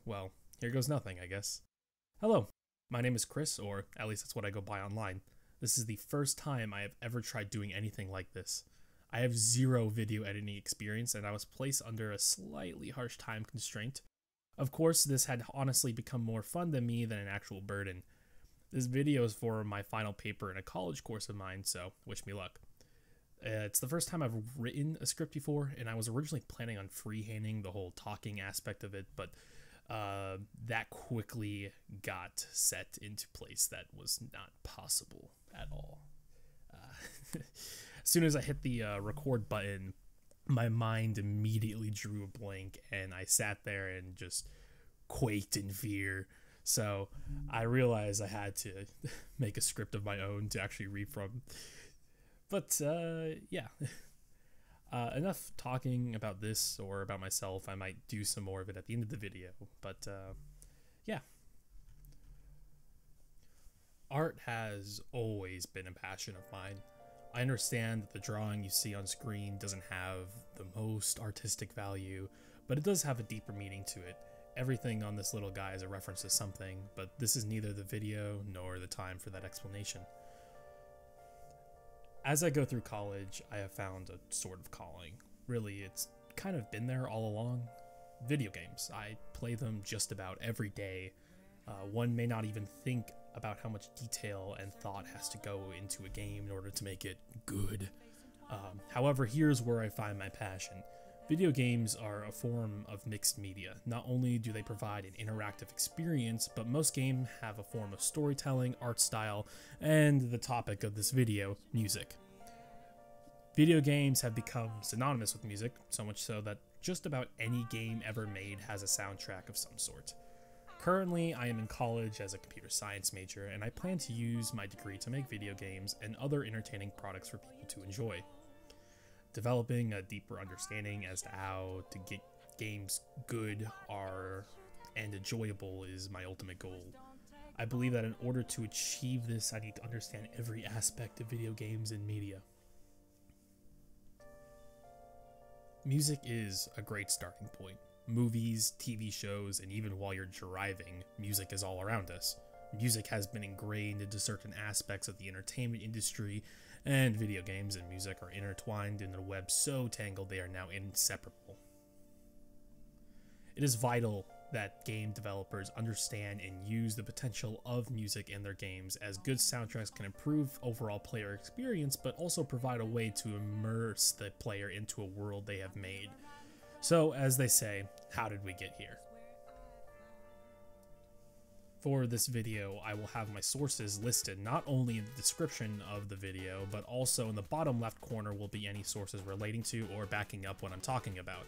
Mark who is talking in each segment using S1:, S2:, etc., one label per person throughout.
S1: Well, here goes nothing, I guess. Hello, my name is Chris, or at least that's what I go by online. This is the first time I have ever tried doing anything like this. I have zero video editing experience, and I was placed under a slightly harsh time constraint. Of course, this had honestly become more fun to me than an actual burden. This video is for my final paper in a college course of mine, so wish me luck. It's the first time I've written a script before, and I was originally planning on freehanding the whole talking aspect of it, but that quickly got set into place. That was not possible at all. As soon as I hit the record button, my mind immediately drew a blank, and I sat there and just quaked in fear. So I realized I had to make a script of my own to actually read from. But yeah, enough talking about this or about myself. I might do some more of it at the end of the video, but yeah. Art has always been a passion of mine. I understand that the drawing you see on screen doesn't have the most artistic value, but it does have a deeper meaning to it. Everything on this little guy is a reference to something, but this is neither the video nor the time for that explanation. As I go through college, I have found a sort of calling. Really, it's kind of been there all along. Video games. I play them just about every day. One may not even think about how much detail and thought has to go into a game in order to make it good. However, here's where I find my passion. Video games are a form of mixed media. Not only do they provide an interactive experience, but most games have a form of storytelling, art style, and the topic of this video, music. Video games have become synonymous with music, so much so that just about any game ever made has a soundtrack of some sort. Currently, I am in college as a computer science major, and I plan to use my degree to make video games and other entertaining products for people to enjoy. Developing a deeper understanding as to how to get games good and enjoyable is my ultimate goal. I believe that in order to achieve this, I need to understand every aspect of video games and media. Music is a great starting point. Movies, TV shows, and even while you're driving, music is all around us. Music has been ingrained into certain aspects of the entertainment industry, and video games and music are intertwined in a web so tangled they are now inseparable. It is vital that game developers understand and use the potential of music in their games, as good soundtracks can improve overall player experience, but also provide a way to immerse the player into a world they have made. So, as they say, how did we get here? For this video, I will have my sources listed not only in the description of the video, but also in the bottom left corner will be any sources relating to or backing up what I'm talking about.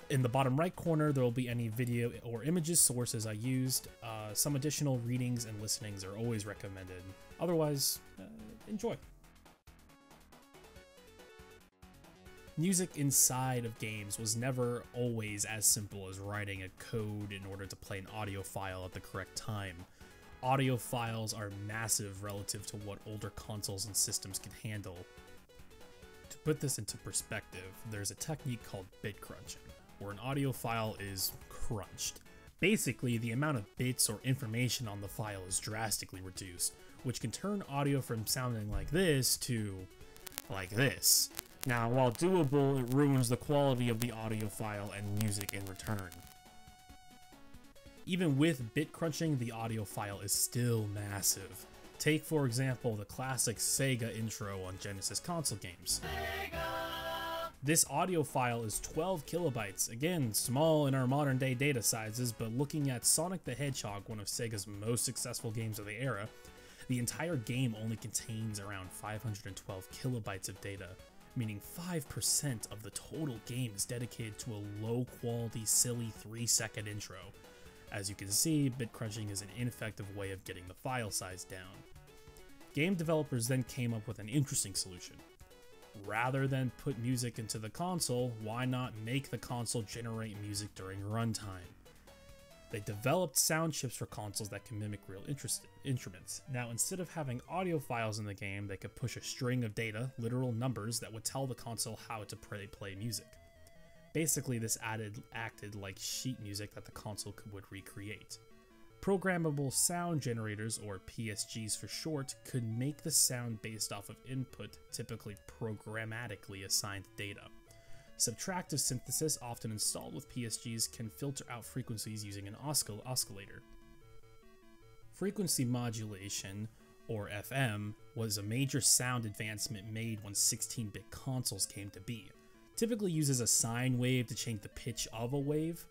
S1: In the bottom right corner, there will be any video or images sources I used. Some additional readings and listenings are always recommended. Otherwise, enjoy. Music inside of games was never always as simple as writing a code in order to play an audio file at the correct time. Audio files are massive relative to what older consoles and systems can handle. To put this into perspective, there's a technique called bit crunching, where an audio file is crunched. Basically, the amount of bits or information on the file is drastically reduced, which can turn audio from sounding like this to like this. Now, while doable, it ruins the quality of the audio file and music in return. Even with bit crunching, the audio file is still massive. Take, for example, the classic Sega intro on Genesis console games. Sega! This audio file is 12 kilobytes, again, small in our modern day data sizes, but looking at Sonic the Hedgehog, one of Sega's most successful games of the era, the entire game only contains around 512 kilobytes of data. Meaning 5% of the total game is dedicated to a low-quality, silly 3-second intro. As you can see, bit crunching is an ineffective way of getting the file size down. Game developers then came up with an interesting solution. Rather than put music into the console, why not make the console generate music during runtime? They developed sound chips for consoles that can mimic real instruments. Now, instead of having audio files in the game, they could push a string of data, literal numbers, that would tell the console how to play music. Basically, this acted like sheet music that the console would recreate. Programmable sound generators, or PSGs for short, could make the sound based off of input, typically programmatically assigned data. Subtractive synthesis, often installed with PSGs, can filter out frequencies using an oscillator. Frequency modulation, or FM, was a major sound advancement made when 16-bit consoles came to be. Typically uses a sine wave to change the pitch of a wave.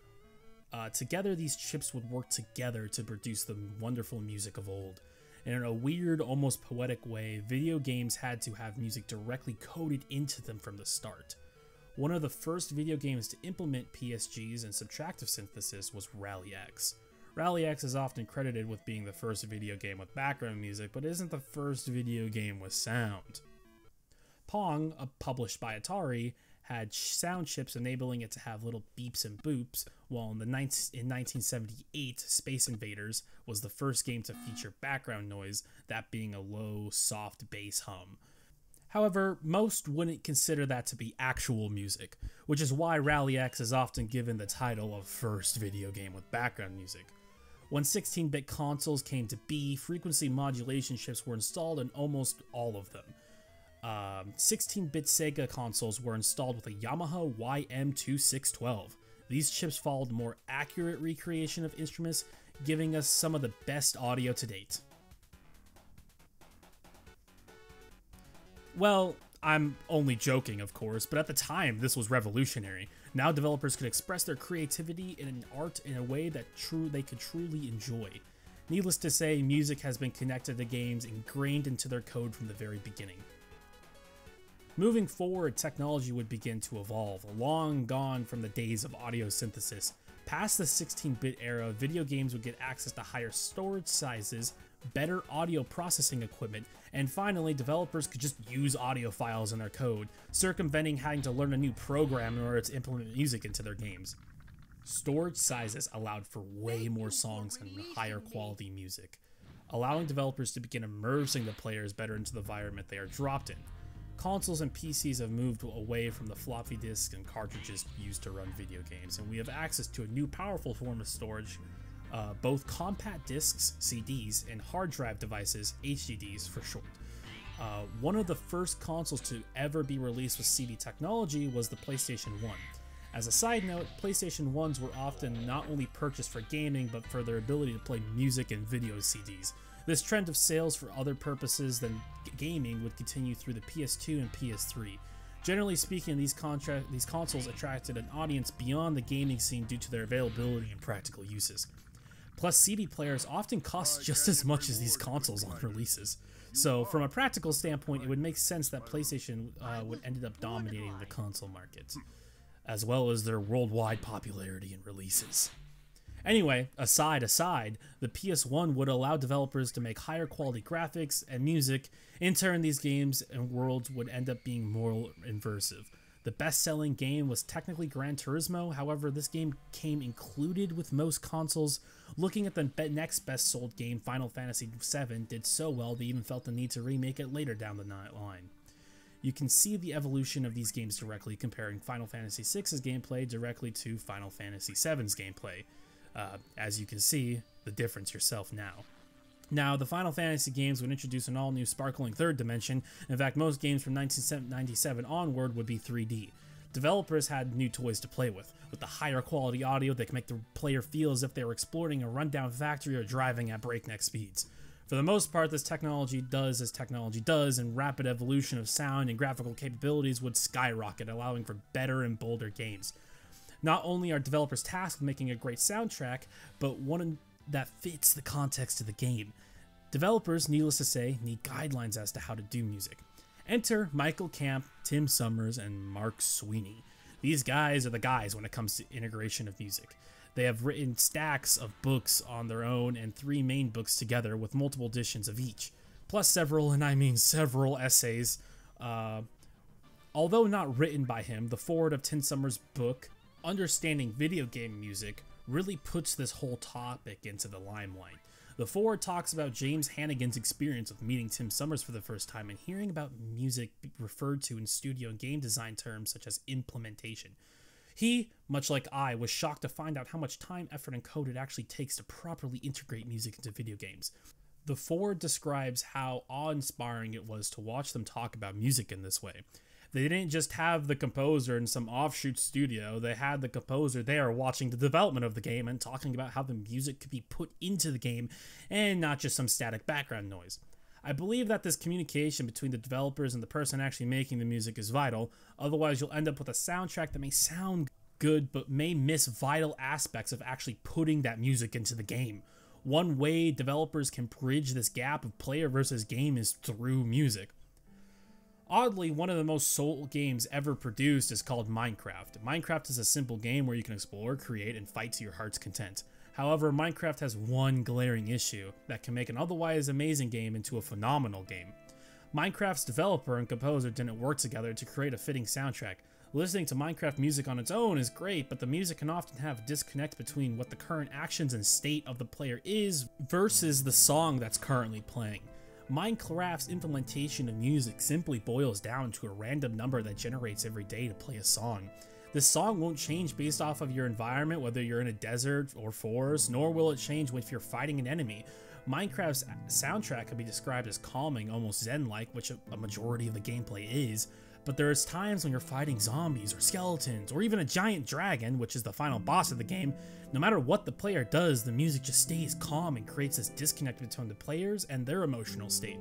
S1: Together, these chips would work together to produce the wonderful music of old. And in a weird, almost poetic way, video games had to have music directly coded into them from the start. One of the first video games to implement PSGs and subtractive synthesis was Rally X. Rally X is often credited with being the first video game with background music, but isn't the first video game with sound. Pong, published by Atari, had sound chips enabling it to have little beeps and boops, while in 1978, Space Invaders was the first game to feature background noise, that being a low, soft bass hum. However, most wouldn't consider that to be actual music, which is why Rally X is often given the title of first video game with background music. When 16-bit consoles came to be, frequency modulation chips were installed in almost all of them. 16-bit Sega consoles were installed with a Yamaha YM2612. These chips followed more accurate recreation of instruments, giving us some of the best audio to date. Well, I'm only joking, of course, but at the time, this was revolutionary. Now developers could express their creativity in art in a way that they could truly enjoy. Needless to say, music has been connected to games, ingrained into their code from the very beginning. Moving forward, technology would begin to evolve, long gone from the days of audio synthesis. Past the 16-bit era, video games would get access to higher storage sizes, better audio processing equipment, and finally, developers could just use audio files in their code, circumventing having to learn a new program in order to implement music into their games. Storage sizes allowed for way more songs and higher quality music, allowing developers to begin immersing the players better into the environment they are dropped in. Consoles and PCs have moved away from the floppy disks and cartridges used to run video games, and we have access to a new powerful form of storage, both compact discs, CDs, and hard drive devices, HDDs for short. One of the first consoles to ever be released with CD technology was the PlayStation 1. As a side note, PlayStation 1s were often not only purchased for gaming, but for their ability to play music and video CDs. This trend of sales for other purposes than gaming would continue through the PS2 and PS3. Generally speaking, these consoles attracted an audience beyond the gaming scene due to their availability and practical uses. Plus, CD players often cost just as much as these consoles on releases. So, from a practical standpoint, it would make sense that PlayStation would end up dominating the console market, as well as their worldwide popularity and releases. Anyway, aside, the PS1 would allow developers to make higher quality graphics and music. In turn, these games and worlds would end up being more immersive. The best-selling game was technically Gran Turismo, however, this game came included with most consoles. Looking at the next best-sold game, Final Fantasy VII, did so well they even felt the need to remake it later down the line. You can see the evolution of these games directly, comparing Final Fantasy VI's gameplay directly to Final Fantasy VII's gameplay. As you can see, the difference yourself now. Now, the Final Fantasy games would introduce an all-new sparkling third dimension. In fact, most games from 1997 onward would be 3D. Developers had new toys to play with the higher quality audio that can make the player feel as if they were exploring a rundown factory or driving at breakneck speeds. For the most part, this technology does as technology does, and rapid evolution of sound and graphical capabilities would skyrocket, allowing for better and bolder games. Not only are developers tasked with making a great soundtrack, but one that fits the context of the game. Developers, needless to say, need guidelines as to how to do music. Enter Michael Kamp, Tim Summers, and Mark Sweeney. These guys are the guys when it comes to integration of music. They have written stacks of books on their own and 3 main books together with multiple editions of each, plus several, and I mean several, essays. Although not written by him, the foreword of Tim Summers' book, Understanding Video Game Music, really puts this whole topic into the limelight. The foreword talks about James Hannigan's experience with meeting Tim Summers for the first time and hearing about music referred to in studio and game design terms such as implementation. He, much like I, was shocked to find out how much time, effort, and code it actually takes to properly integrate music into video games. The forward describes how awe-inspiring it was to watch them talk about music in this way. They didn't just have the composer in some offshoot studio, they had the composer there watching the development of the game and talking about how the music could be put into the game and not just some static background noise. I believe that this communication between the developers and the person actually making the music is vital, otherwise you'll end up with a soundtrack that may sound good but may miss vital aspects of actually putting that music into the game. One way developers can bridge this gap of player versus game is through music. Oddly, one of the most sold games ever produced is called Minecraft. Minecraft is a simple game where you can explore, create, and fight to your heart's content. However, Minecraft has one glaring issue that can make an otherwise amazing game into a phenomenal game. Minecraft's developer and composer didn't work together to create a fitting soundtrack. Listening to Minecraft music on its own is great, but the music can often have a disconnect between what the current actions and state of the player is versus the song that's currently playing. Minecraft's implementation of music simply boils down to a random number that generates every day to play a song. This song won't change based off of your environment, whether you're in a desert or forest, nor will it change if you're fighting an enemy. Minecraft's soundtrack can be described as calming, almost zen-like, which a majority of the gameplay is, but there's times when you're fighting zombies or skeletons, or even a giant dragon, which is the final boss of the game. No matter what the player does, the music just stays calm and creates this disconnect between the players and their emotional state.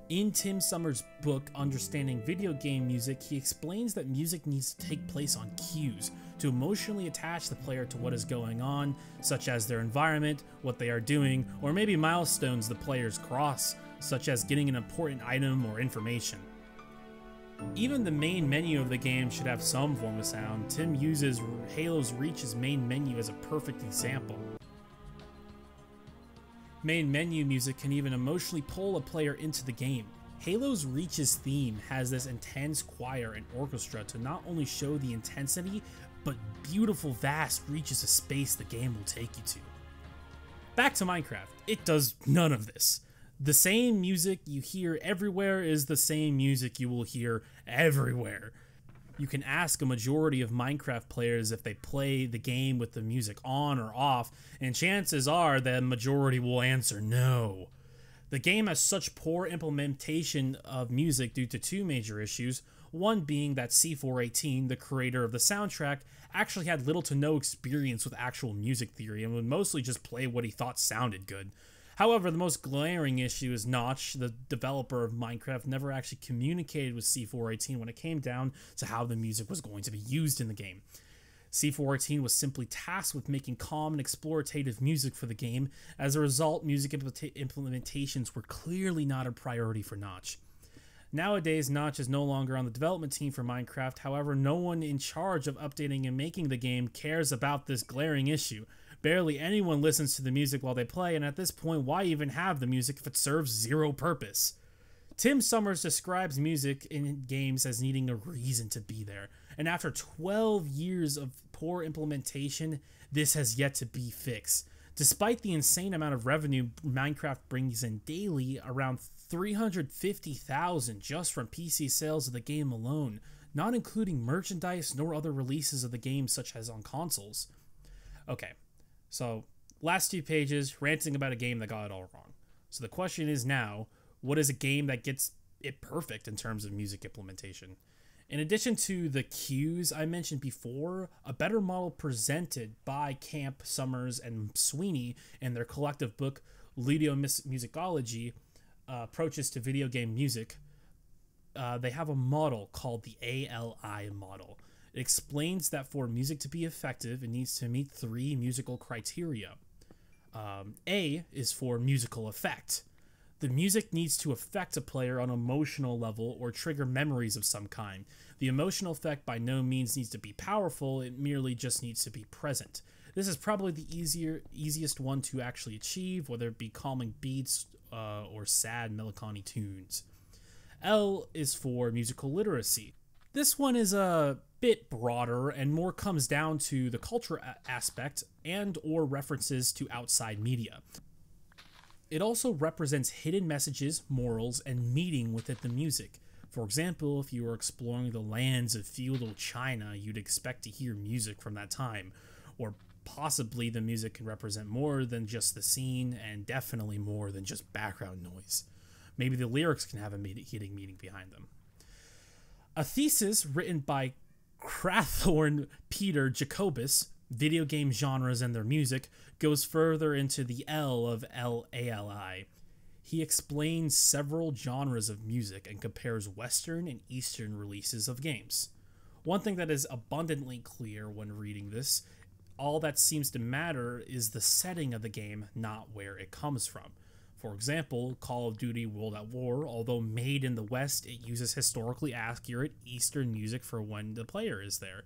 S1: In Tim Summers' book, Understanding Video Game Music, he explains that music needs to take place on cues to emotionally attach the player to what is going on, such as their environment, what they are doing, or maybe milestones the players cross, such as getting an important item or information. Even the main menu of the game should have some form of sound. Tim uses Halo's Reach's main menu as a perfect example. Main menu music can even emotionally pull a player into the game. Halo's Reach's theme has this intense choir and orchestra to not only show the intensity, but beautiful vast reaches of space the game will take you to. Back to Minecraft, it does none of this. The same music you hear everywhere is the same music you will hear everywhere. You can ask a majority of Minecraft players if they play the game with the music on or off, and chances are the majority will answer no. The game has such poor implementation of music due to two major issues, one being that C418, the creator of the soundtrack, actually had little to no experience with actual music theory and would mostly just play what he thought sounded good. However, the most glaring issue is Notch, the developer of Minecraft, never actually communicated with C418 when it came down to how the music was going to be used in the game. C418 was simply tasked with making calm and explorative music for the game. As a result, music implementations were clearly not a priority for Notch. Nowadays, Notch is no longer on the development team for Minecraft, however, no one in charge of updating and making the game cares about this glaring issue. Barely anyone listens to the music while they play, and at this point, why even have the music if it serves zero purpose? Tim Summers describes music in games as needing a reason to be there, and after 12 years of poor implementation, this has yet to be fixed. Despite the insane amount of revenue Minecraft brings in daily, around 350,000 just from PC sales of the game alone, not including merchandise nor other releases of the game such as on consoles. Okay. So, last 2 pages, ranting about a game that got it all wrong. So the question is now, what is a game that gets it perfect in terms of music implementation? In addition to the cues I mentioned before, a better model presented by Kamp, Summers, and Sweeney in their collective book, Ludomusicology, Approaches to Video Game Music, they have a model called the ALI model. It explains that for music to be effective, it needs to meet 3 musical criteria. A is for musical effect. The music needs to affect a player on an emotional level or trigger memories of some kind. The emotional effect by no means needs to be powerful, it merely just needs to be present. This is probably the easiest one to actually achieve, whether it be calming beats or sad melancholy tunes. L is for musical literacy. This one is a bit broader and more comes down to the culture aspect and or references to outside media. It also represents hidden messages, morals, and meaning within the music. For example, if you were exploring the lands of feudal China, you'd expect to hear music from that time, or possibly the music can represent more than just the scene, and definitely more than just background noise. Maybe the lyrics can have a hidden meaning behind them. A thesis written by Crathorne Pieter Jacobus, Video Game Genres and Their Music, goes further into the L of LALI. He explains several genres of music and compares Western and Eastern releases of games. One thing that is abundantly clear when reading this, all that seems to matter is the setting of the game, not where it comes from. For example, Call of Duty World at War, although made in the West, it uses historically accurate Eastern music for when the player is there.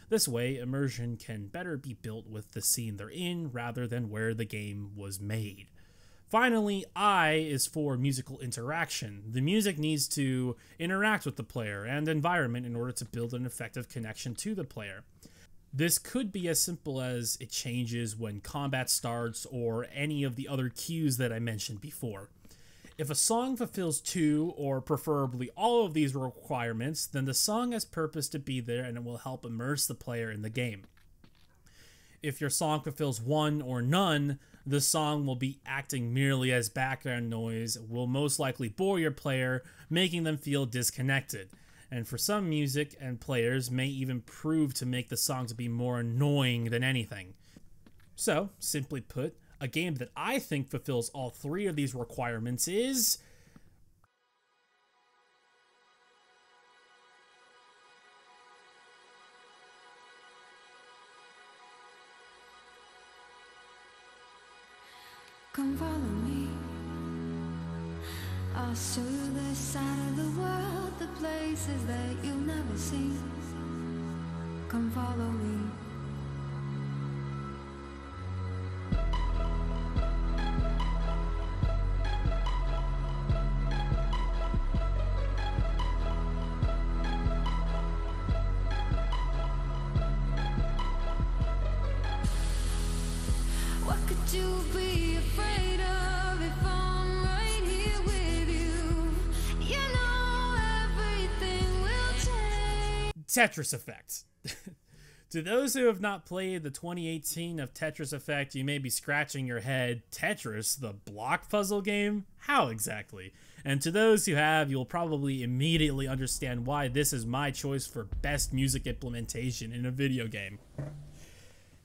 S1: This way, immersion can better be built with the scene they're in rather than where the game was made. Finally, I is for musical interaction. The music needs to interact with the player and environment in order to build an effective connection to the player. This could be as simple as it changes when combat starts or any of the other cues that I mentioned before. If a song fulfills two or preferably all of these requirements, then the song has purpose to be there and it will help immerse the player in the game. If your song fulfills one or none, the song will be acting merely as background noise, will most likely bore your player, making them feel disconnected. And for some music and players may even prove to make the song to be more annoying than anything. So, simply put, a game that I think fulfills all three of these requirements is...
S2: Come follow me, I'll show you the side of the world, the places that you'll never see. Come follow me. What could you be afraid of if I'm right here with you? You know everything will change.
S1: Tetris Effect. To those who have not played the 2018 of Tetris Effect, you may be scratching your head. Tetris, the block puzzle game? How exactly? And to those who have, you'll probably immediately understand why this is my choice for best music implementation in a video game.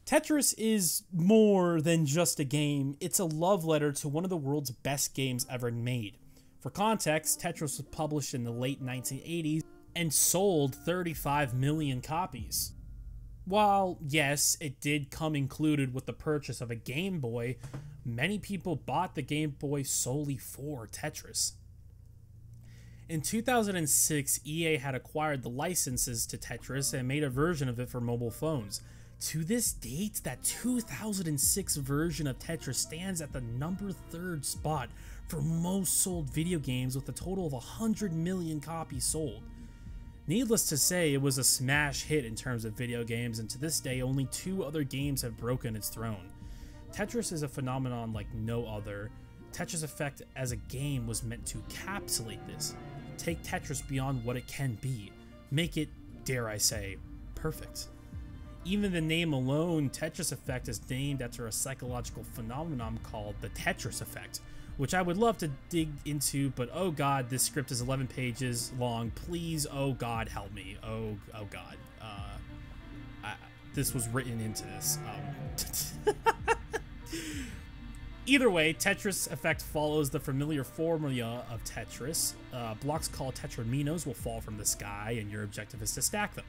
S1: Tetris is more than just a game, it's a love letter to one of the world's best games ever made. For context, Tetris was published in the late 1980s and sold 35 million copies. While, yes, it did come included with the purchase of a Game Boy, many people bought the Game Boy solely for Tetris. In 2006, EA had acquired the licenses to Tetris and made a version of it for mobile phones. To this date, that 2006 version of Tetris stands at the number 3rd spot for most sold video games with a total of 100 million copies sold. Needless to say, it was a smash hit in terms of video games, and to this day only 2 other games have broken its throne. Tetris is a phenomenon like no other. Tetris Effect as a game was meant to encapsulate this, take Tetris beyond what it can be, make it, dare I say, perfect. Even the name alone, Tetris Effect, is named after a psychological phenomenon called the Tetris Effect, which I would love to dig into, but oh god, this script is 11 pages long. Please, oh god, help me. Oh god. This was written into this. Either way, Tetris Effect follows the familiar formula of Tetris. Blocks called tetraminos will fall from the sky, and your objective is to stack them.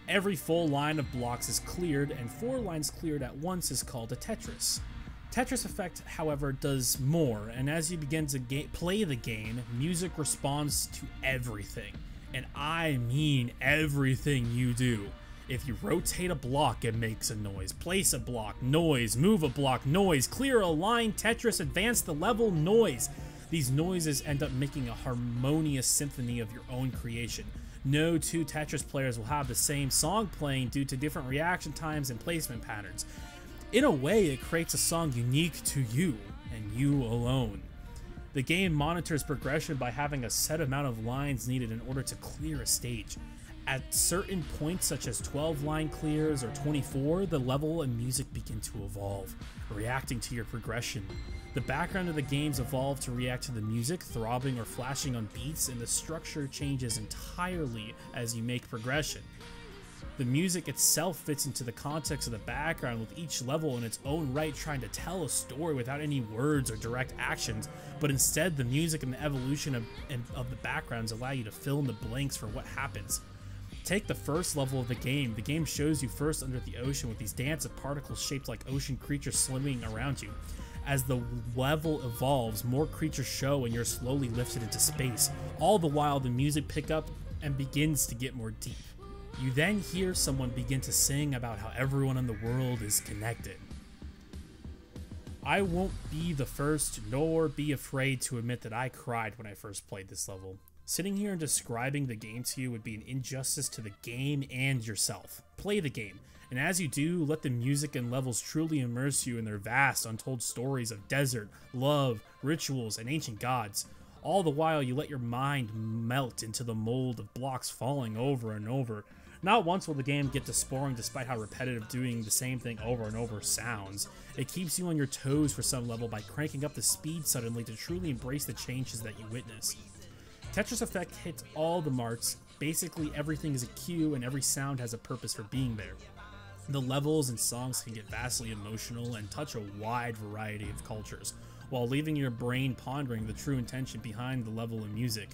S1: Every full line of blocks is cleared, and 4 lines cleared at once is called a Tetris. Tetris Effect, however, does more, and as you begin to play the game, music responds to everything. And I mean everything you do. If you rotate a block, it makes a noise. Place a block, noise. Move a block, noise. Clear a line, Tetris, advance the level, noise. These noises end up making a harmonious symphony of your own creation. No 2 Tetris players will have the same song playing due to different reaction times and placement patterns. In a way, it creates a song unique to you, and you alone. The game monitors progression by having a set amount of lines needed in order to clear a stage. At certain points, such as 12 line clears or 24, the level and music begin to evolve, reacting to your progression. The background of the games evolve to react to the music, throbbing or flashing on beats, and the structure changes entirely as you make progression. The music itself fits into the context of the background, with each level in its own right trying to tell a story without any words or direct actions, but instead the music and the evolution of the backgrounds allow you to fill in the blanks for what happens. Take the first level of the game. The game shows you first under the ocean with these dance of particles shaped like ocean creatures swimming around you. As the level evolves, more creatures show and you're slowly lifted into space. All the while the music picks up and begins to get more deep. You then hear someone begin to sing about how everyone in the world is connected. I won't be the first nor be afraid to admit that I cried when I first played this level. Sitting here and describing the game to you would be an injustice to the game and yourself. Play the game, and as you do, let the music and levels truly immerse you in their vast, untold stories of desert, love, rituals, and ancient gods. All the while, you let your mind melt into the mold of blocks falling over and over. Not once will the game get to boring despite how repetitive doing the same thing over and over sounds. It keeps you on your toes for some level by cranking up the speed suddenly to truly embrace the changes that you witness. Tetris Effect hits all the marks. Basically everything is a cue and every sound has a purpose for being there. The levels and songs can get vastly emotional and touch a wide variety of cultures, while leaving your brain pondering the true intention behind the level and music.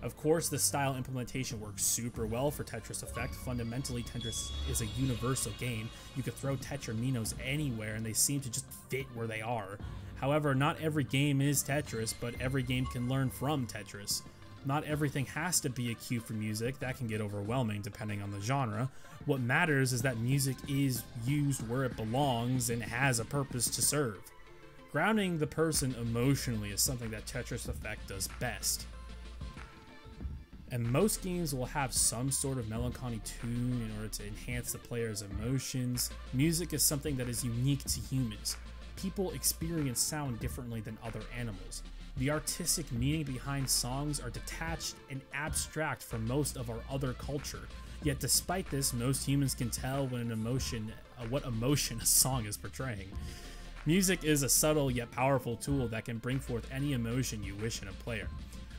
S1: Of course, this style implementation works super well for Tetris Effect. Fundamentally, Tetris is a universal game. You could throw Tetraminos anywhere and they seem to just fit where they are. However, not every game is Tetris, but every game can learn from Tetris. Not everything has to be a cue for music. That can get overwhelming depending on the genre. What matters is that music is used where it belongs and has a purpose to serve. Grounding the person emotionally is something that Tetris Effect does best. And most games will have some sort of melancholy tune in order to enhance the player's emotions. Music is something that is unique to humans. People experience sound differently than other animals. The artistic meaning behind songs are detached and abstract from most of our other culture. Yet despite this, most humans can tell what emotion a song is portraying. Music is a subtle yet powerful tool that can bring forth any emotion you wish in a player.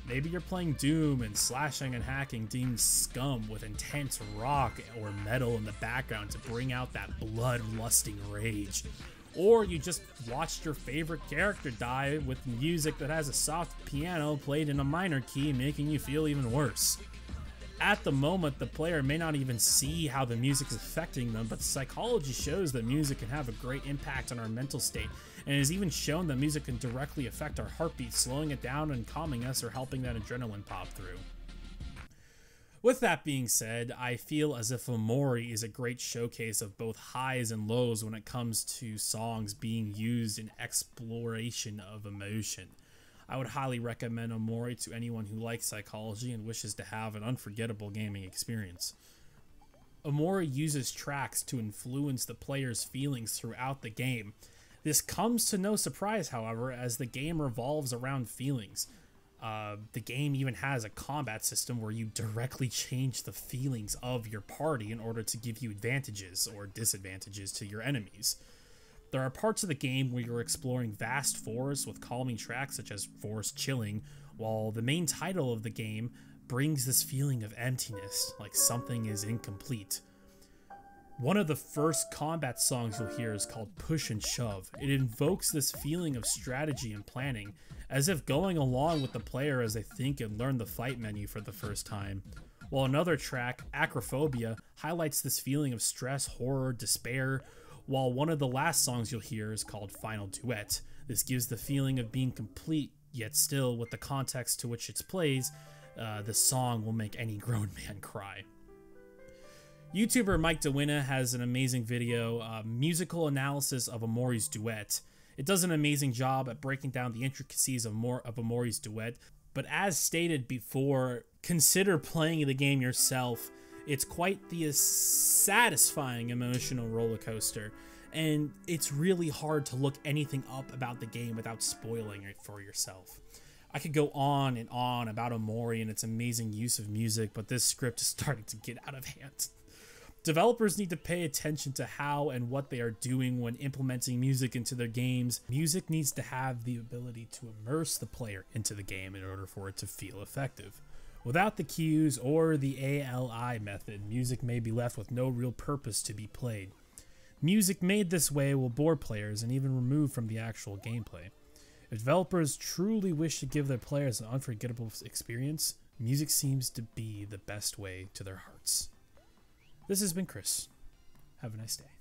S1: Maybe you're playing Doom and slashing and hacking Demon's scum with intense rock or metal in the background to bring out that blood-lusting rage. Or you just watched your favorite character die with music that has a soft piano played in a minor key, making you feel even worse. At the moment, the player may not even see how the music is affecting them, but psychology shows that music can have a great impact on our mental state, and it is even shown that music can directly affect our heartbeat, slowing it down and calming us or helping that adrenaline pop through. With that being said, I feel as if Omori is a great showcase of both highs and lows when it comes to songs being used in exploration of emotion. I would highly recommend Omori to anyone who likes psychology and wishes to have an unforgettable gaming experience. Omori uses tracks to influence the player's feelings throughout the game. This comes to no surprise, however, as the game revolves around feelings. The game even has a combat system where you directly change the feelings of your party in order to give you advantages or disadvantages to your enemies. There are parts of the game where you're exploring vast forests with calming tracks such as Forest Chilling, while the main title of the game brings this feeling of emptiness, like something is incomplete. One of the first combat songs you'll hear is called Push and Shove. It invokes this feeling of strategy and planning, as if going along with the player as they think and learn the fight menu for the first time. While another track, Acrophobia, highlights this feeling of stress, horror, despair, while one of the last songs you'll hear is called Final Duet. This gives the feeling of being complete, yet still, with the context to which it plays, the song will make any grown man cry. YouTuber Mikedawina has an amazing video, musical analysis of Omori's Duet. It does an amazing job at breaking down the intricacies of Omori's Duet, but as stated before, consider playing the game yourself. It's quite the satisfying emotional roller coaster. and it's really hard to look anything up about the game without spoiling it for yourself. I could go on and on about Omori and its amazing use of music, but this script is starting to get out of hand. Developers need to pay attention to how and what they are doing when implementing music into their games. Music needs to have the ability to immerse the player into the game in order for it to feel effective. Without the cues or the ALI method, music may be left with no real purpose to be played. Music made this way will bore players and even remove from the actual gameplay. If developers truly wish to give their players an unforgettable experience, music seems to be the best way to their hearts. This has been Chris. Have a nice day.